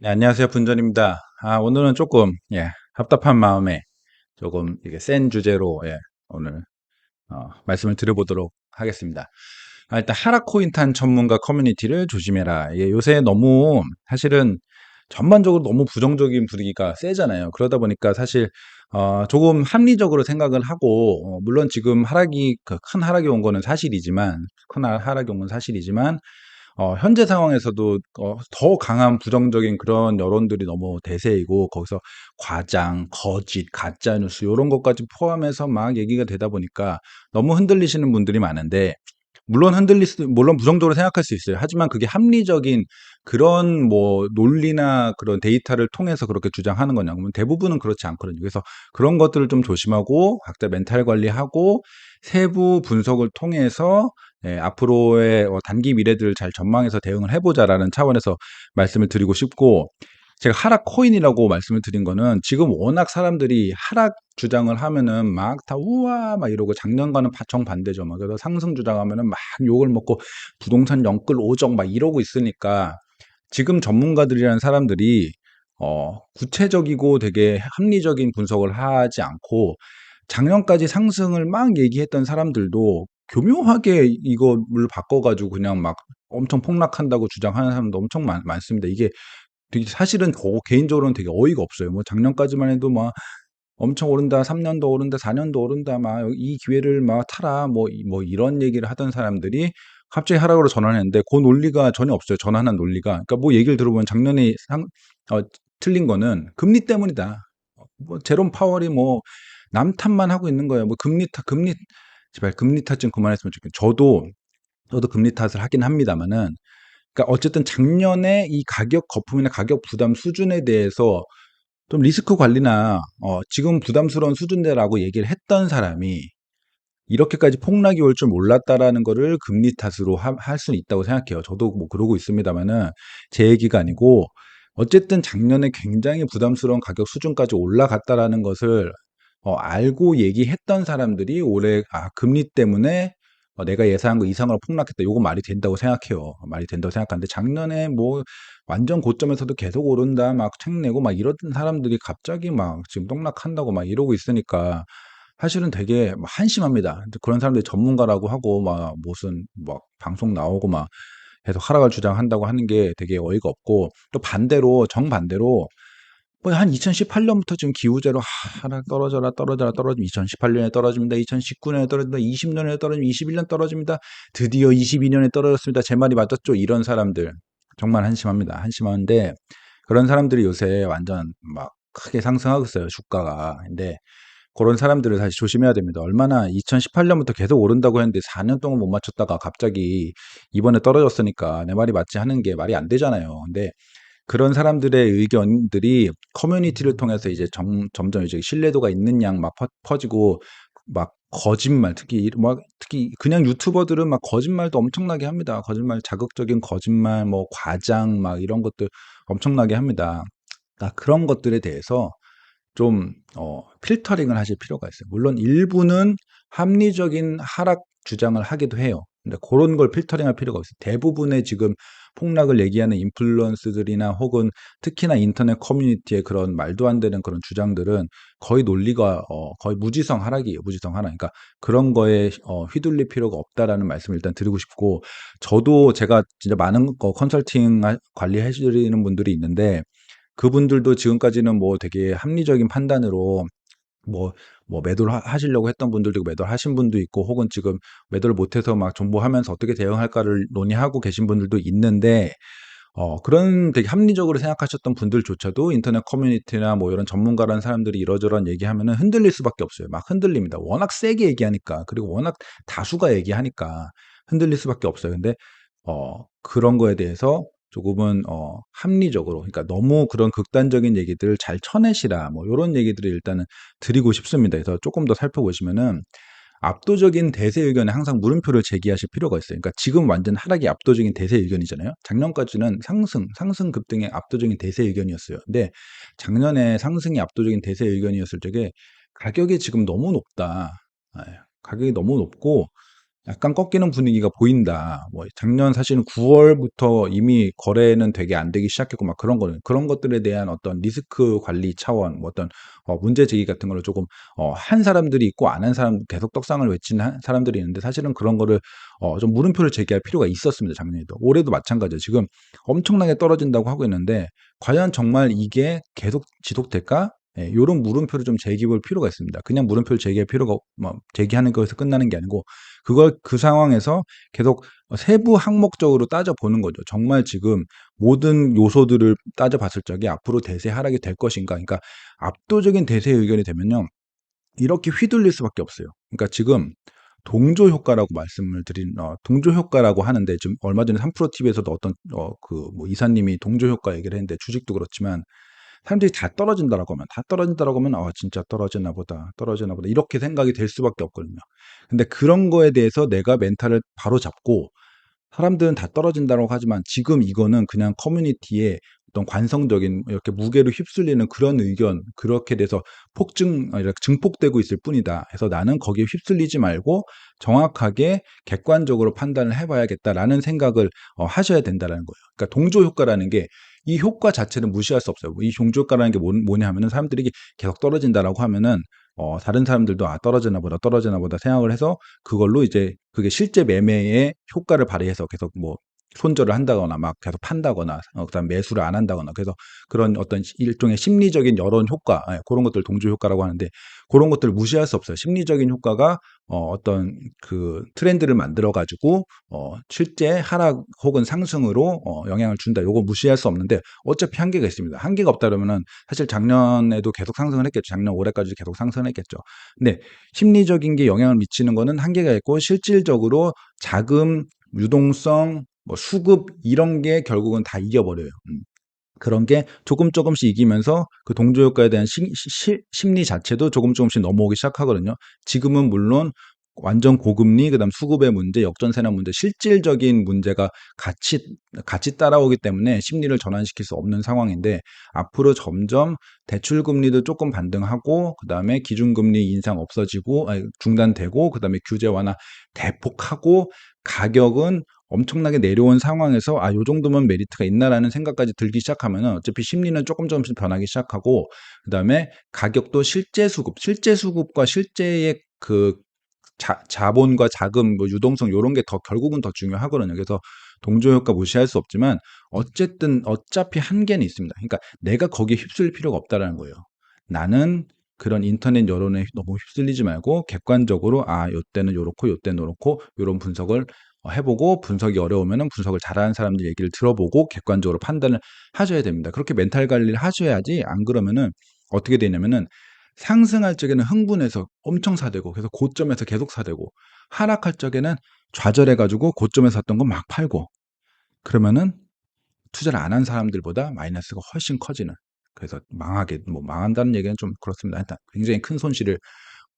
네, 안녕하세요. 분전입니다. 오늘은 조금, 답답한 마음에 조금 이게 센 주제로, 오늘, 말씀을 드려보도록 하겠습니다. 일단 하락코인 탄 전문가 커뮤니티를 조심해라. 이게 요새 너무, 사실은 전반적으로 너무 부정적인 분위기가 세잖아요. 그러다 보니까 사실, 조금 합리적으로 생각을 하고, 물론 지금 큰 하락이 온 거는 사실이지만, 하락이 온 건 사실이지만, 현재 상황에서도 더 강한 부정적인 그런 여론들이 너무 대세이고 거기서 과장, 거짓, 가짜 뉴스 요런 것까지 포함해서 막 얘기가 되다 보니까 너무 흔들리시는 분들이 많은데 물론 부정적으로 생각할 수 있어요. 하지만 그게 합리적인 그런 뭐 논리나 그런 데이터를 통해서 그렇게 주장하는 거냐 그러면 대부분은 그렇지 않거든요. 그래서 그런 것들을 좀 조심하고 각자 멘탈 관리하고 세부 분석을 통해서 앞으로의 단기 미래들을 잘 전망해서 대응을 해보자라는 차원에서 말씀을 드리고 싶고, 제가 하락 코인이라고 말씀을 드린 거는 지금 워낙 사람들이 하락 주장을 하면은 막 다 우와 막 이러고 작년과는 정반대죠. 막 그래서 상승 주장하면은 막 욕을 먹고 부동산 영끌 오정 막 이러고 있으니까 지금 전문가들이라는 사람들이 구체적이고 되게 합리적인 분석을 하지 않고 작년까지 상승을 막 얘기했던 사람들도 교묘하게 이거를 바꿔가지고 그냥 막 엄청 폭락한다고 주장하는 사람도 엄청 많습니다. 이게 되게 사실은 개인적으로는 되게 어이가 없어요. 뭐 작년까지만 해도 막 엄청 오른다, 3년 더 오른다, 4년 더 오른다, 막 이 기회를 막 타라, 뭐 이런 얘기를 하던 사람들이 갑자기 하락으로 전환했는데 그 논리가 전혀 없어요. 전환한 논리가. 그러니까 뭐 얘기를 들어보면 작년에 어, 틀린 거는 금리 때문이다. 뭐 제롬 파월이 뭐 남탓만 하고 있는 거예요. 뭐 제발 금리 탓 좀 그만했으면 좋겠어요. 저도 금리 탓을 하긴 합니다만은, 그러니까 어쨌든 작년에 이 가격 거품이나 가격 부담 수준에 대해서 좀 리스크 관리나 지금 부담스러운 수준대라고 얘기를 했던 사람이 이렇게까지 폭락이 올 줄 몰랐다라는 거를 금리 탓으로 할 수는 있다고 생각해요. 저도 뭐 그러고 있습니다만은 제 얘기가 아니고 어쨌든 작년에 굉장히 부담스러운 가격 수준까지 올라갔다라는 것을 알고 얘기했던 사람들이 올해 금리 때문에 내가 예상한 거 이상으로 폭락했다. 요거 말이 된다고 생각해요. 말이 된다고 생각하는데 작년에 뭐 완전 고점에서도 계속 오른다 막 책 내고 막 이러던 사람들이 갑자기 막 지금 폭락한다고 막 이러고 있으니까 사실은 되게 막 한심합니다. 그런 사람들이 전문가라고 하고 막 무슨 막 방송 나오고 막 계속 하락을 주장한다고 하는 게 되게 어이가 없고, 또 반대로 정반대로 뭐 한 2018년부터 지금 기우제로 하락 떨어지면 2018년에 떨어집니다. 2019년에 떨어집니다. 20년에 떨어집니다. 21년 떨어집니다. 드디어 22년에 떨어졌습니다. 제 말이 맞았죠? 이런 사람들 정말 한심합니다. 한심한데 그런 사람들이 요새 완전 막 크게 상승하고 있어요. 주가가. 근데 그런 사람들을 사실 조심해야 됩니다. 얼마나 2018년부터 계속 오른다고 했는데 4년 동안 못 맞췄다가 갑자기 이번에 떨어졌으니까 내 말이 맞지 하는 게 말이 안 되잖아요. 근데 그런 사람들의 의견들이 커뮤니티를 통해서 이제 점점 이제 신뢰도가 있는 양 막 퍼지고 막 거짓말, 특히 그냥 유튜버들은 막 거짓말도 엄청나게 합니다. 거짓말, 자극적인 거짓말, 뭐 과장 막 이런 것들 엄청나게 합니다. 그러니까 그런 것들에 대해서 좀 필터링을 하실 필요가 있어요. 물론 일부는 합리적인 하락 주장을 하기도 해요. 근데 그런 걸 필터링할 필요가 있어요. 대부분의 지금 폭락을 얘기하는 인플루언스들이나 혹은 특히나 인터넷 커뮤니티의 그런 말도 안 되는 그런 주장들은 거의 논리가 거의 무지성 하락이에요. 무지성 하락. 그러니까 그런 거에 휘둘릴 필요가 없다라는 말씀을 일단 드리고 싶고, 저도 제가 진짜 많은 컨설팅 관리해 주시는 분들이 있는데 그분들도 지금까지는 뭐 되게 합리적인 판단으로 뭐, 매도를 하시려고 했던 분들도 있고, 매도를 하신 분도 있고, 혹은 지금 매도를 못해서 막 존버하면서 어떻게 대응할까를 논의하고 계신 분들도 있는데, 그런 되게 합리적으로 생각하셨던 분들조차도 인터넷 커뮤니티나 뭐 이런 전문가라는 사람들이 이러저런 얘기하면은 흔들릴 수밖에 없어요. 막 흔들립니다. 워낙 세게 얘기하니까, 그리고 워낙 다수가 얘기하니까 흔들릴 수밖에 없어요. 근데 그런 거에 대해서 조금은 합리적으로, 그러니까 너무 그런 극단적인 얘기들을 잘 쳐내시라 뭐 요런 얘기들을 일단은 드리고 싶습니다. 그래서 조금 더 살펴보시면은 압도적인 대세 의견에 항상 물음표를 제기하실 필요가 있어요. 그러니까 지금 완전 하락이 압도적인 대세 의견이잖아요. 작년까지는 상승 급등의 압도적인 대세 의견이었어요. 근데 작년에 상승이 압도적인 대세 의견이었을 적에 가격이 지금 너무 높다. 예, 가격이 너무 높고 약간 꺾이는 분위기가 보인다. 뭐 작년 사실은 9월부터 이미 거래는 되게 안 되기 시작했고 막 그런 것들에 대한 어떤 리스크 관리 차원, 뭐 어떤 문제 제기 같은 걸로 조금 한 사람들이 있고 안 한 사람 계속 떡상을 외치는 사람들이 있는데 사실은 그런 거를 좀 물음표를 제기할 필요가 있었습니다. 작년에도. 올해도 마찬가지예요. 지금 엄청나게 떨어진다고 하고 있는데 과연 정말 이게 계속 지속될까? 예, 요런 물음표를 좀 제기해 볼 필요가 있습니다. 그냥 물음표를 제기할 필요가 뭐 제기하는 거에서 끝나는 게 아니고 그걸 그 상황에서 계속 세부 항목적으로 따져보는 거죠. 정말 지금 모든 요소들을 따져봤을 적에 앞으로 대세 하락이 될 것인가. 그러니까 압도적인 대세 의견이 되면요. 이렇게 휘둘릴 수밖에 없어요. 그러니까 지금 동조 효과라고 말씀을 드린 동조 효과라고 하는데 지금 얼마 전에 3프로 TV에서도 어떤 그 뭐 이사님이 동조 효과 얘기를 했는데 주식도 그렇지만 사람들이 다 떨어진다라고 하면 다 떨어진다라고 하면 '진짜 떨어지나 보다. 떨어지나 보다.' 이렇게 생각이 될 수밖에 없거든요. 근데 그런 거에 대해서 내가 멘탈을 바로잡고 사람들은 다 떨어진다고 하지만 지금 이거는 그냥 커뮤니티에 어떤 관성적인 이렇게 무게로 휩쓸리는 그런 의견 그렇게 돼서 이렇게 증폭되고 있을 뿐이다. 해서 나는 거기에 휩쓸리지 말고 정확하게 객관적으로 판단을 해 봐야겠다라는 생각을 하셔야 된다라는 거예요. 그러니까 동조 효과라는 게 이 효과 자체는 무시할 수 없어요. 이 동조 효과라는 게 뭐냐 하면은 사람들이 계속 떨어진다라고 하면은 다른 사람들도 '아 떨어지나 보다, 떨어지나 보다.' 생각을 해서 그걸로 이제 그게 실제 매매에 효과를 발휘해서 계속 뭐 손절을 한다거나 막 계속 판다거나 그다음에 매수를 안 한다거나 그래서 그런 어떤 일종의 심리적인 여론 효과 고런 것들 동조 효과라고 하는데 고런 것들을 무시할 수 없어요. 심리적인 효과가 어떤 그 트렌드를 만들어 가지고 실제 하락 혹은 상승으로 영향을 준다. 요거 무시할 수 없는데 어차피 한계가 있습니다. 한계가 없다 그러면은 사실 작년에도 계속 상승을 했겠죠. 작년 올해까지 계속 상승을 했겠죠. 근데 심리적인 게 영향을 미치는 거는 한계가 있고 실질적으로 자금, 유동성, 뭐 수급 이런 게 결국은 다 이겨버려요. 그런 게 조금씩 이기면서 그 동조 효과에 대한 심리 자체도 조금씩 넘어오기 시작하거든요. 지금은 물론 완전 고금리 그다음 수급의 문제, 역전세나 문제, 실질적인 문제가 같이 따라오기 때문에 심리를 전환시킬 수 없는 상황인데 앞으로 점점 대출 금리도 조금 반등하고 그다음에 기준금리 인상 없어지고 중단되고 그다음에 규제 완화 대폭하고 가격은 엄청나게 내려온 상황에서 '아 요 정도면 메리트가 있나.'라는 생각까지 들기 시작하면은 어차피 심리는 조금씩 변하기 시작하고 그다음에 가격도 실제 수급과 실제의 그 자본과 자금 뭐 유동성 요런 게 더 결국은 더 중요하거든요. 그래서 동조 효과 무시할 수 없지만 어쨌든 어차피 한계는 있습니다. 그러니까 내가 거기에 휩쓸릴 필요가 없다라는 거예요. 나는 그런 인터넷 여론에 너무 휩쓸리지 말고 객관적으로 '아 요때는 요렇고 요때는 요렇고 요런 분석을 해 보고 분석이 어려우면은 분석을 잘하는 사람들 얘기를 들어보고 객관적으로 판단을 하셔야 됩니다. 그렇게 멘탈 관리를 하셔야지 안 그러면은 어떻게 되냐면은 상승할 적에는 흥분해서 엄청 사들고 그래서 고점에서 계속 사들고 하락할 적에는 좌절해 가지고 고점에서 샀던 거 막 팔고 그러면은 투자를 안 한 사람들보다 마이너스가 훨씬 커지는 그래서 망한다는 얘기는 좀 그렇습니다. 일단 굉장히 큰 손실을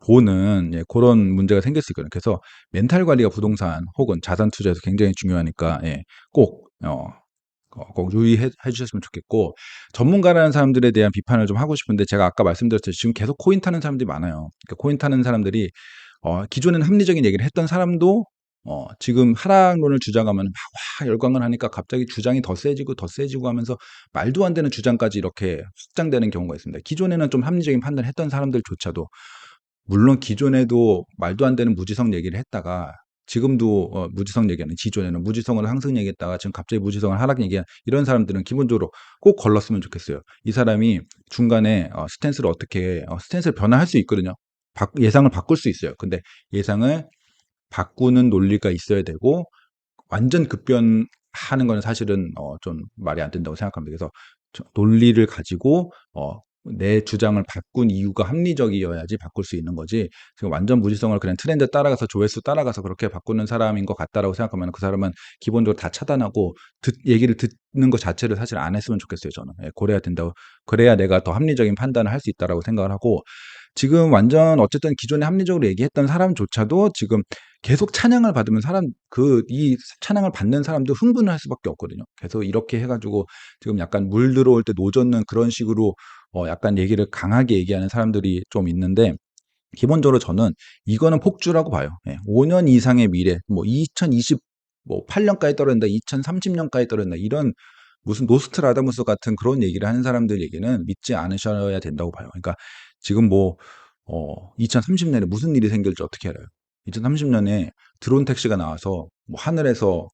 보는 고런 문제가 생길 수 있거든요. 그래서 멘탈 관리가 부동산 혹은 자산 투자에서 굉장히 중요하니까 꼭 꼭 유의해 주셨으면 좋겠고 전문가라는 사람들에 대한 비판을 좀 하고 싶은데 제가 아까 말씀드렸듯이 지금 계속 코인 타는 사람들이 많아요. 그러니까 코인 타는 사람들이 기존에는 합리적인 얘기를 했던 사람도 지금 하락론을 주장하면 막 열광을 하니까 갑자기 주장이 더 세지고 더 세지고 하면서 말도 안 되는 주장까지 이렇게 확장되는 경우가 있습니다. 기존에는 좀 합리적인 판단을 했던 사람들조차도 물론 기존에도 말도 안 되는 무지성 얘기를 했다가 지금도 무지성 얘기하는 기존에는 무지성을 상승 얘기했다가 지금 갑자기 무지성을 하락 얘기한 이런 사람들은 기본적으로 꼭 걸렀으면 좋겠어요. 이 사람이 중간에 스탠스를 어떻게 스탠스를 변화할 수 있거든요. 예상을 바꿀 수 있어요. 근데 예상을 바꾸는 논리가 있어야 되고 완전 급변하는 거는 사실은 좀 말이 안 된다고 생각합니다. 그래서 논리를 가지고 내 주장을 바꾼 이유가 합리적이어야지 바꿀 수 있는 거지 지금 완전 무지성을 그냥 트렌드 따라가서 조회수 따라가서 그렇게 바꾸는 사람인 것 같다라고 생각하면 그 사람은 기본적으로 다 차단하고 얘기를 듣는 것 자체를 사실 안 했으면 좋겠어요. 저는 그래야 된다고 그래야 내가 더 합리적인 판단을 할 수 있다라고 생각을 하고 지금 완전 어쨌든 기존에 합리적으로 얘기했던 사람조차도 지금 계속 찬양을 받으면 이 찬양을 받는 사람도 흥분을 할 수밖에 없거든요. 그래서 이렇게 해가지고 지금 약간 물 들어올 때 노젓는 그런 식으로 약간 얘기를 강하게 얘기하는 사람들이 좀 있는데 기본적으로 저는 이거는 폭주라고 봐요. 예. 5년 이상의 미래, 뭐 2028년까지 떨어진다, 2030년까지 떨어진다, 이런 무슨 노스트라다무스 같은 그런 얘기를 하는 사람들 얘기는 믿지 않으셔야 된다고 봐요. 그러니까 지금 뭐 2030년에 무슨 일이 생길지 어떻게 알아요? 2030년에 드론 택시가 나와서 뭐 하늘에서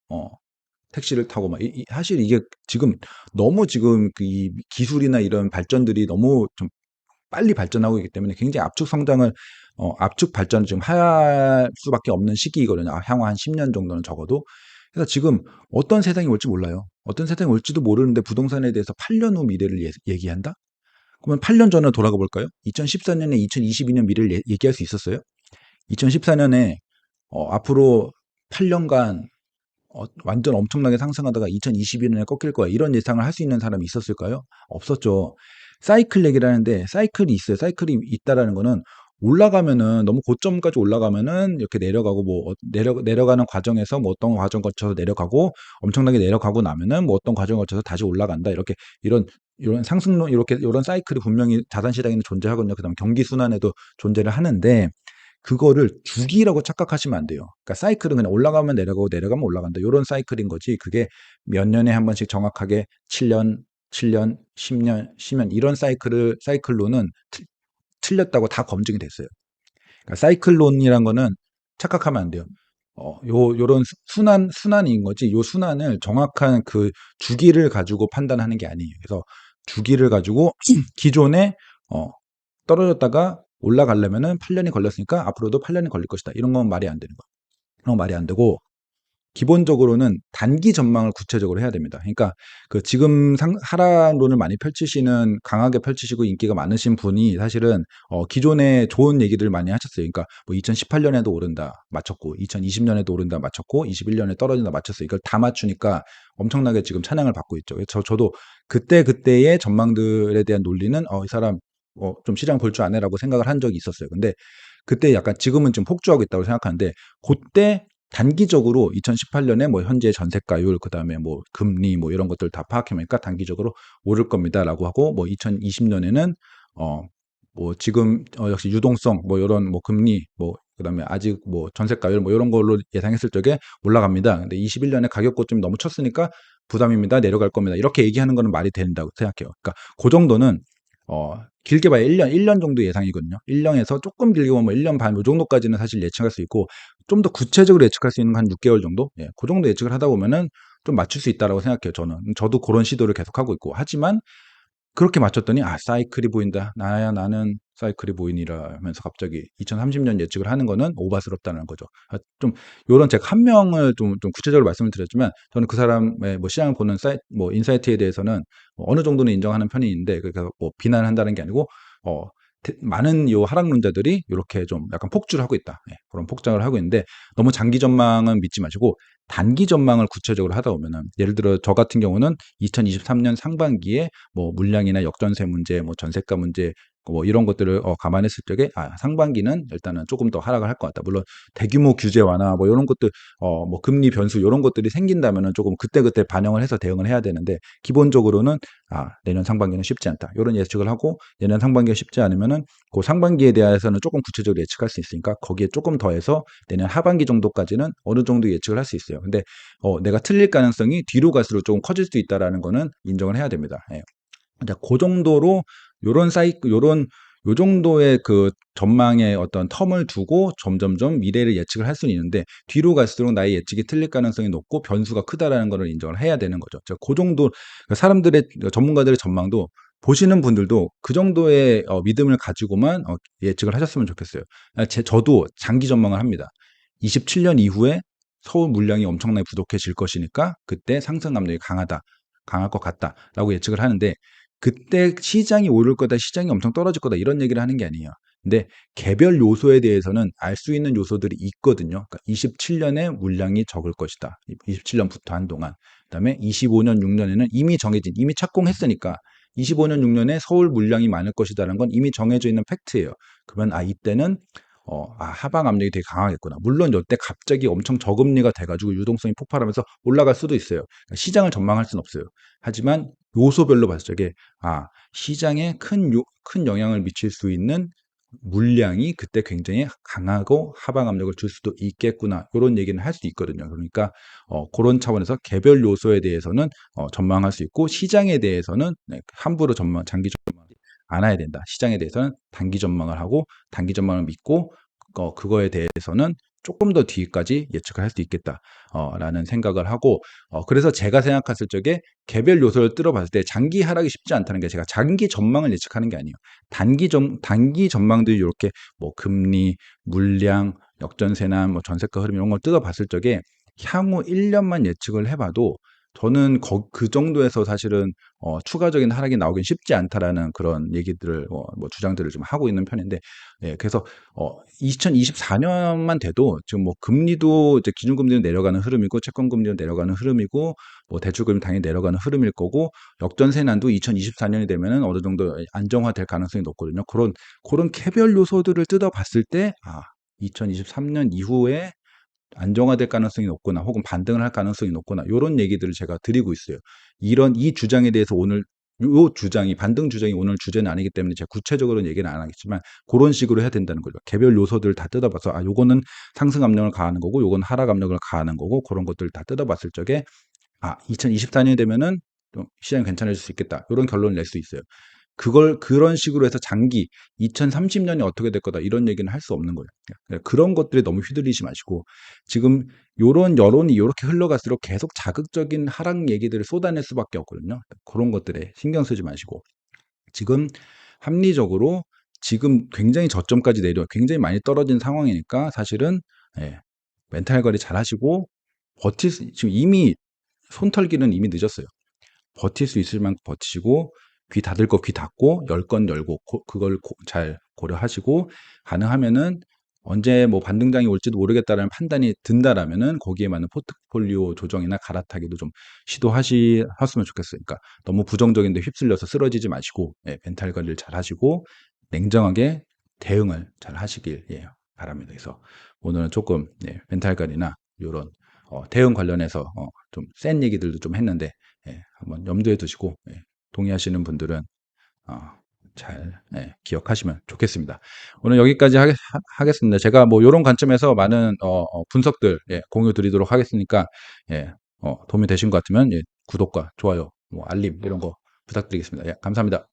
택시를 타고 막 사실 이게 지금 너무 지금 그이 기술이나 이런 발전들이 너무 좀 빨리 발전하고 있기 때문에 굉장히 압축 발전을 지금 할 수밖에 없는 시기이거든요. 향후 한 10년 정도는 적어도. 그래서 지금 어떤 세상이 올지 몰라요. 어떤 세상이 올지도 모르는데 부동산에 대해서 8년 후 미래를 얘기한다? 그러면 8년 전으로 돌아가 볼까요? 2014년에 2022년 미래를 얘기할 수 있었어요? 2014년에 앞으로 8년간 완전 엄청나게 상승하다가 2021년에 꺾일 거야, 이런 예상을 할 수 있는 사람이 있었을까요? 없었죠. 사이클 얘기를 하는데 사이클이 있어요. 사이클이 있다라는 거는 올라가면은 너무 고점까지 올라가면은 이렇게 내려가고 뭐 내려가는 과정에서 뭐 어떤 과정 거쳐서 내려가고 엄청나게 내려가고 나면은 뭐 어떤 과정 거쳐서 다시 올라간다. 이렇게 이런 상승론, 이렇게 이런 사이클이 분명히 자산 시장에는 존재하거든요. 그다음 경기 순환에도 존재를 하는데 그거를 주기라고 착각하시면 안 돼요. 그러니까 사이클은 그냥 올라가면 내려가고 내려가면 올라간다, 요런 사이클인 거지, 그게 몇 년에 한 번씩 정확하게 7년, 7년, 10년, 10년 이런 사이클로는 틀렸다고 다 검증이 됐어요. 그러니까 사이클론이란 거는 착각하면 안 돼요. 요런 순환인 거지, 요 순환을 정확한 그 주기를 가지고 판단하는 게 아니에요. 그래서 주기를 가지고 기존에 어 떨어졌다가 올라가려면은 8년이 걸렸으니까 앞으로도 8년이 걸릴 것이다, 이런 건 말이 안 되는 거예요. 그런 건 말이 안 되고, 기본적으로는 단기 전망을 구체적으로 해야 됩니다. 그러니까 그 지금 하락론을 많이 펼치시는, 강하게 펼치시고 인기가 많으신 분이 사실은 기존에 좋은 얘기들을 많이 하셨어요. 그러니까 뭐 2018년에도 오른다 맞췄고, 2020년에도 오른다 맞췄고, 21년에 떨어진다 맞췄어요. 이걸 다 맞추니까 엄청나게 지금 찬양을 받고 있죠. 그래서 저도 그때의 전망들에 대한 논리는 이 사람 좀 시장 볼 줄 아네라고 생각을 한 적이 있었어요. 근데 그때 약간, 지금은 좀 폭주하고 있다고 생각하는데, 그때 단기적으로 2018년에 뭐 현재 전세가율, 그다음에 뭐 금리 뭐 이런 것들 다 파악해 보니까 단기적으로 오를 겁니다라고 하고, 뭐 2020년에는 뭐 지금 역시 유동성 뭐 요런 뭐 금리 뭐 그다음에 아직 뭐 전세가율 뭐 요런 걸로 예상했을 적에 올라갑니다. 근데 21년에 가격 고점이 너무 쳤으니까 부담입니다, 내려갈 겁니다, 이렇게 얘기하는 거는 말이 된다고 생각해요. 그러니까 그 정도는 길게 봐야 1년 정도 예상이거든요. 1년에서 조금 길게 보면 1년 반, 요 정도까지는 사실 예측할 수 있고, 좀 더 구체적으로 예측할 수 있는 한 6개월 정도? 예, 그 정도 예측을 하다 보면은 좀 맞출 수 있다라고 생각해요, 저는. 저도 그런 시도를 계속하고 있고. 하지만 그렇게 맞췄더니 사이클이 보인다, 나는 사이클이 보이니라 하면서 갑자기 2030년 예측을 하는 거는 오바스럽다는 거죠. 좀 요런, 제가 한 명을 좀 구체적으로 말씀을 드렸지만, 저는 그 사람의 뭐 시장을 보는 뭐 인사이트에 대해서는 뭐 어느 정도는 인정하는 편인데, 그러니까 뭐 비난한다는 게 아니고 어 많은 요 하락론자들이 요렇게 좀 약간 폭주를 하고 있다, 예, 그런 폭장을 하고 있는데, 너무 장기 전망은 믿지 마시고 단기 전망을 구체적으로 하다 보면은, 예를 들어 저 같은 경우는 2023년 상반기에 뭐 물량이나 역전세 문제, 뭐 전세가 문제, 뭐 이런 것들을 감안했을 적에 상반기는 일단은 조금 더 하락을 할 것 같다. 물론 대규모 규제 완화 뭐 이런 것들, 뭐 금리 변수 이런 것들이 생긴다면은 조금 그때그때 반영을 해서 대응을 해야 되는데, 기본적으로는 내년 상반기는 쉽지 않다, 이런 예측을 하고, 내년 상반기가 쉽지 않으면은 그 상반기에 대해서는 조금 구체적으로 예측할 수 있으니까 거기에 조금 더해서 내년 하반기 정도까지는 어느 정도 예측을 할 수 있어요. 근데 내가 틀릴 가능성이 뒤로 갈수록 조금 커질 수 있다라는 거는 인정을 해야 됩니다. 예. 이제 그 정도로 요런 요 정도의 그 전망의 어떤 텀을 두고 점점점 미래를 예측을 할 수는 있는데, 뒤로 갈수록 나의 예측이 틀릴 가능성이 높고 변수가 크다라는 거를 인정을 해야 되는 거죠. 그 정도, 사람들의, 전문가들의 전망도, 보시는 분들도 그 정도의 믿음을 가지고만 예측을 하셨으면 좋겠어요. 저도 장기 전망을 합니다. 27년 이후에 서울 물량이 엄청나게 부족해질 것이니까 그때 상승 압력이 강할 것 같다라고 예측을 하는데, 그때 시장이 오를 거다, 시장이 엄청 떨어질 거다, 이런 얘기를 하는 게 아니에요. 근데 개별 요소에 대해서는 알 수 있는 요소들이 있거든요. 그러니까 27년에 물량이 적을 것이다, 27년부터 한동안. 그다음에 25년, 6년에는 이미 착공했으니까 25년, 6년에 서울 물량이 많을 것이다라는 건 이미 정해져 있는 팩트예요. 그러면 이때는 하방 압력이 되게 강하겠구나. 물론 이때 갑자기 엄청 저금리가 돼가지고 유동성이 폭발하면서 올라갈 수도 있어요. 그러니까 시장을 전망할 수는 없어요. 하지만 요소별로 봤을 적에 시장에 큰 영향을 미칠 수 있는 물량이 그때 굉장히 강하고 하방 압력을 줄 수도 있겠구나. 요런 얘기는 할 수 있거든요. 그러니까 고런 차원에서 개별 요소에 대해서는 전망할 수 있고, 시장에 대해서는 네, 함부로 장기 전망하지 않아야 된다. 시장에 대해서는 단기 전망을 하고, 단기 전망을 믿고, 그거에 대해서는 조금 더 뒤까지 예측을 할 수 있겠다. 라는 생각을 하고, 그래서 제가 생각했을 적에 개별 요소를 뜯어봤을 때 장기 하락이 쉽지 않다는 게, 제가 장기 전망을 예측하는 게 아니에요. 단기 전망들이 이렇게 뭐 금리, 물량, 역전세나 뭐 전세가 흐름 이런 걸 뜯어봤을 적에 향후 1년만 예측을 해봐도 저는 그 정도에서 사실은 추가적인 하락이 나오긴 쉽지 않다라는 그런 얘기들을 뭐 주장들을 좀 하고 있는 편인데, 예, 그래서 2024년만 돼도 지금 뭐 금리도 이제 기준금리는 내려가는 흐름이고, 채권금리는 내려가는 흐름이고, 뭐 대출금리 당연히 내려가는 흐름일 거고, 역전세난도 2024년이 되면은 어느 정도 안정화될 가능성이 높거든요. 그런 개별 요소들을 뜯어봤을 때, 2023년 이후에 안정화될 가능성이 높구나, 혹은 반등을 할 가능성이 높구나, 요런 얘기들을 제가 드리고 있어요. 이 주장에 대해서 오늘 요 주장이, 반등 주장이 오늘 주제는 아니기 때문에 제가 구체적으로는 얘기는 안 하겠지만, 그런 식으로 해야 된다는 거죠. 개별 요소들을 다 뜯어봐서 요거는 상승 압력을 가하는 거고, 요건 하락 압력을 가하는 거고, 그런 것들을 다 뜯어봤을 적에 2024년이 되면은 좀 시장이 괜찮아질 수 있겠다, 요런 결론을 낼 수 있어요. 그런 식으로 해서 장기 2030년이 어떻게 될 거다, 이런 얘기는 할 수 없는 거예요. 그런 것들에 너무 휘둘리지 마시고, 지금 요런 여론이 요렇게 흘러갈수록 계속 자극적인 하락 얘기들을 쏟아낼 수밖에 없거든요. 그런 것들에 신경 쓰지 마시고, 지금 합리적으로 지금 굉장히 저점까지 굉장히 많이 떨어진 상황이니까, 사실은 예, 멘탈 관리 잘 하시고, 지금 이미 손털기는 이미 늦었어요. 버틸 수 있을 만큼 버티시고, 귀 닫을 거 귀 닫고, 열 건 열고, 그걸 잘 고려하시고, 가능하면은 언제 뭐 반등장이 올지도 모르겠다라는 판단이 든다라면은 거기에 맞는 포트폴리오 조정이나 갈아타기도 좀 시도하셨으면 좋겠어요. 그러니까 너무 부정적인데 휩쓸려서 쓰러지지 마시고, 멘탈 관리를 잘 하시고, 냉정하게 대응을 잘 하시길 바랍니다. 그래서 오늘은 조금 멘탈 관리나 이런 대응 관련해서 좀 센 얘기들도 좀 했는데, 한번 염두에 두시고, 동의하시는 분들은 잘 기억하시면 좋겠습니다. 오늘 여기까지 하겠습니다. 제가 뭐 이런 관점에서 많은 분석들 공유 드리도록 하겠으니까, 도움이 되신 것 같으면 구독과 좋아요, 뭐 알림 이런 거 부탁드리겠습니다. 감사합니다.